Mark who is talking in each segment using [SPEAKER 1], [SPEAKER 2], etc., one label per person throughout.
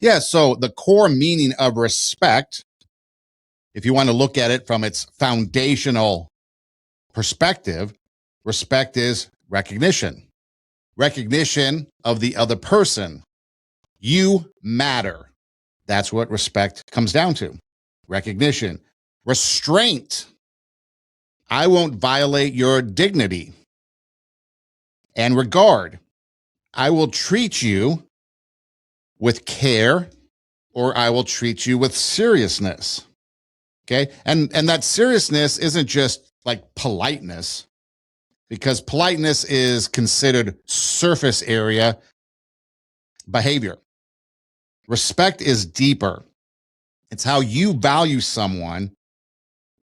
[SPEAKER 1] Yeah, so the core meaning of respect, if you want to look at it from its foundational perspective, respect is recognition, recognition of the other person. You matter. That's what respect comes down to. Recognition. Restraint. I won't violate your dignity. And regard. I will treat you with care, or I will treat you with seriousness. Okay. And that seriousness isn't just like politeness, because politeness is considered surface area behavior. Respect is deeper. It's how you value someone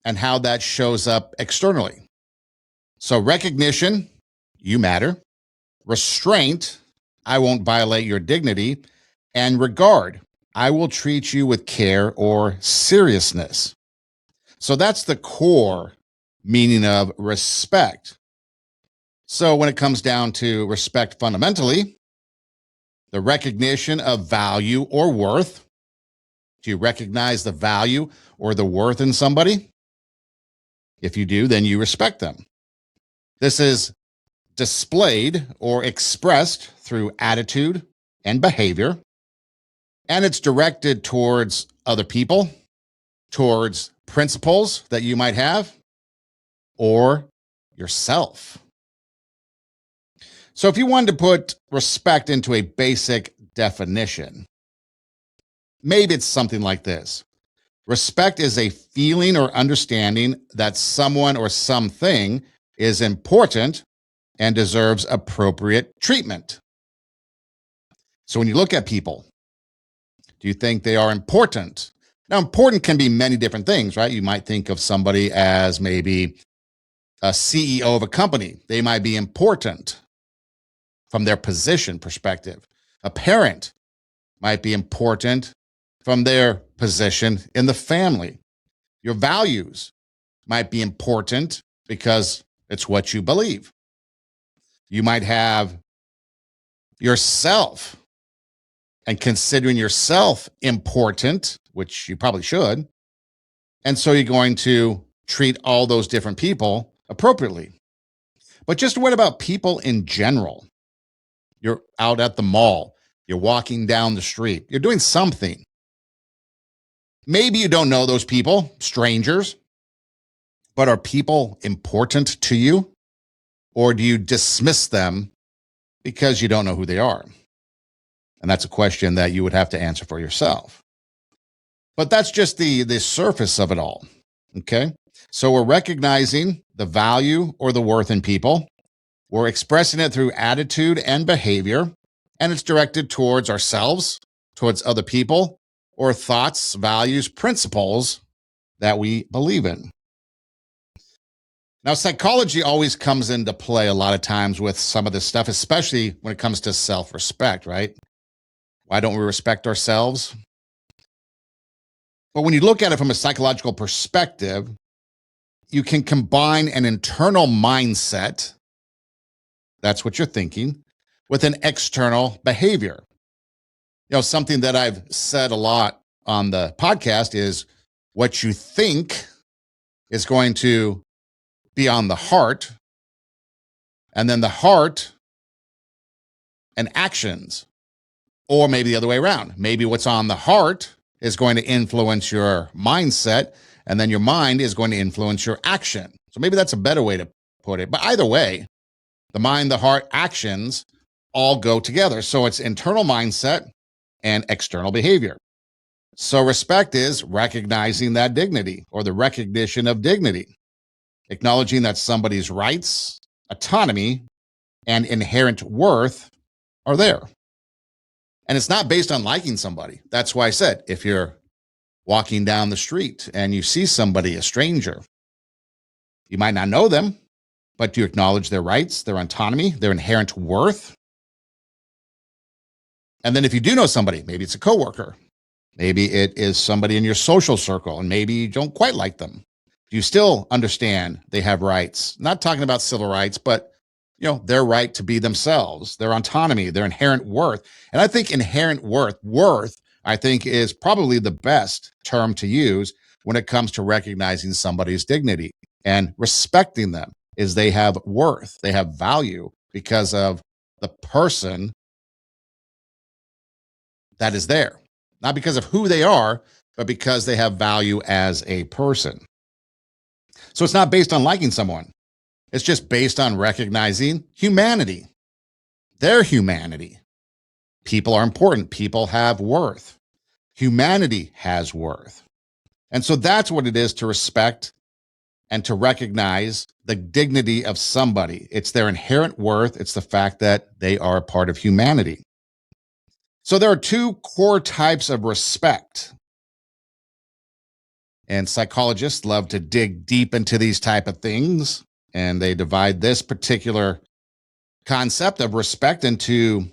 [SPEAKER 1] and how that shows up externally. So recognition, you matter. Restraint, I won't violate your dignity. And regard, I will treat you with care or seriousness. So that's the core meaning of respect. So when it comes down to respect fundamentally, the recognition of value or worth. Do you recognize the value or the worth in somebody? If you do, then you respect them. This is displayed or expressed through attitude and behavior, and it's directed towards other people, towards principles that you might have, or yourself. So if you wanted to put respect into a basic definition, maybe it's something like this. Respect is a feeling or understanding that someone or something is important and deserves appropriate treatment. So when you look at people, do you think they are important? Now, important can be many different things, right? You might think of somebody as maybe a CEO of a company. They might be important from their position perspective. A parent might be important from their position in the family. Your values might be important because it's what you believe. You might have yourself and considering yourself important, which you probably should. And so you're going to treat all those different people appropriately. But just what about people in general? You're out at the mall, you're walking down the street, you're doing something. Maybe you don't know those people, strangers, but are people important to you? Or do you dismiss them because you don't know who they are? And that's a question that you would have to answer for yourself. But that's just the surface of it all. Okay. So we're recognizing the value or the worth in people. We're expressing it through attitude and behavior, and it's directed towards ourselves, towards other people, or thoughts, values, principles that we believe in. Now, psychology always comes into play a lot of times with some of this stuff, especially when it comes to self-respect, right? Why don't we respect ourselves? But when you look at it from a psychological perspective, you can combine an internal mindset, that's what you're thinking, with an external behavior. You know, something that I've said a lot on the podcast is what you think is going to be on the heart, and then the heart and actions, or maybe the other way around. Maybe what's on the heart is going to influence your mindset, and then your mind is going to influence your action. So maybe that's a better way to put it. But either way, the mind, the heart, actions all go together. So it's internal mindset and external behavior. So respect is recognizing that dignity or the recognition of dignity, acknowledging that somebody's rights, autonomy, and inherent worth are there. And it's not based on liking somebody. That's why I said, if you're walking down the street and you see somebody, a stranger, you might not know them, but you acknowledge their rights, their autonomy, their inherent worth. And then if you do know somebody, maybe it's a coworker, maybe it is somebody in your social circle, and maybe you don't quite like them. Do you still understand they have rights? Not talking about civil rights, but their right to be themselves, their autonomy, their inherent worth. And I think inherent worth I think is probably the best term to use when it comes to recognizing somebody's dignity and respecting them is they have worth, they have value because of the person that is there. Not because of who they are, but because they have value as a person. So it's not based on liking someone. It's just based on recognizing humanity, their humanity. People are important. People have worth. Humanity has worth. And so that's what it is to respect and to recognize the dignity of somebody. It's their inherent worth. It's the fact that they are a part of humanity. So there are two core types of respect. And psychologists love to dig deep into these type of things. And they divide this particular concept of respect into,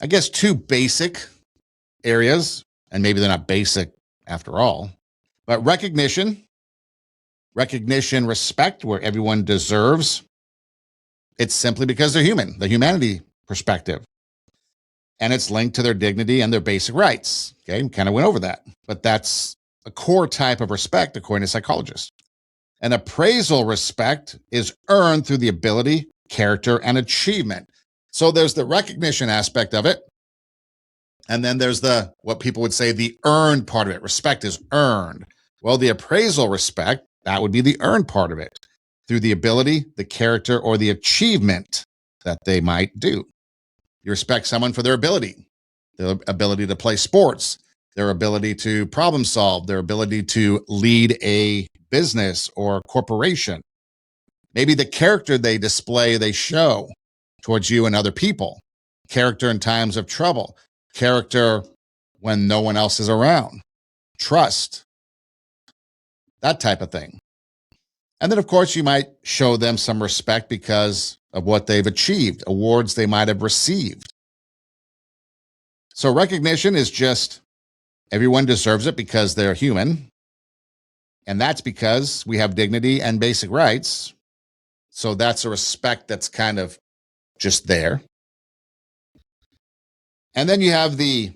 [SPEAKER 1] I guess, two basic areas. And maybe they're not basic after all. But recognition, respect, where everyone deserves. It's simply because they're human, the humanity perspective. And it's linked to their dignity and their basic rights. Okay, we kind of went over that. But that's a core type of respect, according to psychologists. An appraisal respect is earned through the ability, character, and achievement. So there's the recognition aspect of it. And then there's the, what people would say, the earned part of it. Respect is earned. Well, the appraisal respect, that would be the earned part of it through the ability, the character, or the achievement that they might do. You respect someone for their ability to play sports, their ability to problem solve, their ability to lead a business or corporation. Maybe the character they display, they show towards you and other people. Character in times of trouble. Character when no one else is around. Trust. That type of thing. And then, of course, you might show them some respect because of what they've achieved, awards they might have received. So recognition is just everyone deserves it because they're human. And that's because we have dignity and basic rights. So that's a respect that's kind of just there. And then you have the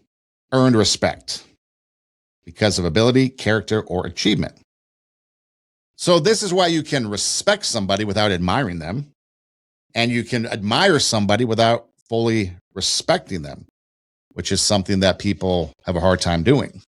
[SPEAKER 1] earned respect because of ability, character, or achievement. So this is why you can respect somebody without admiring them, and you can admire somebody without fully respecting them, which is something that people have a hard time doing.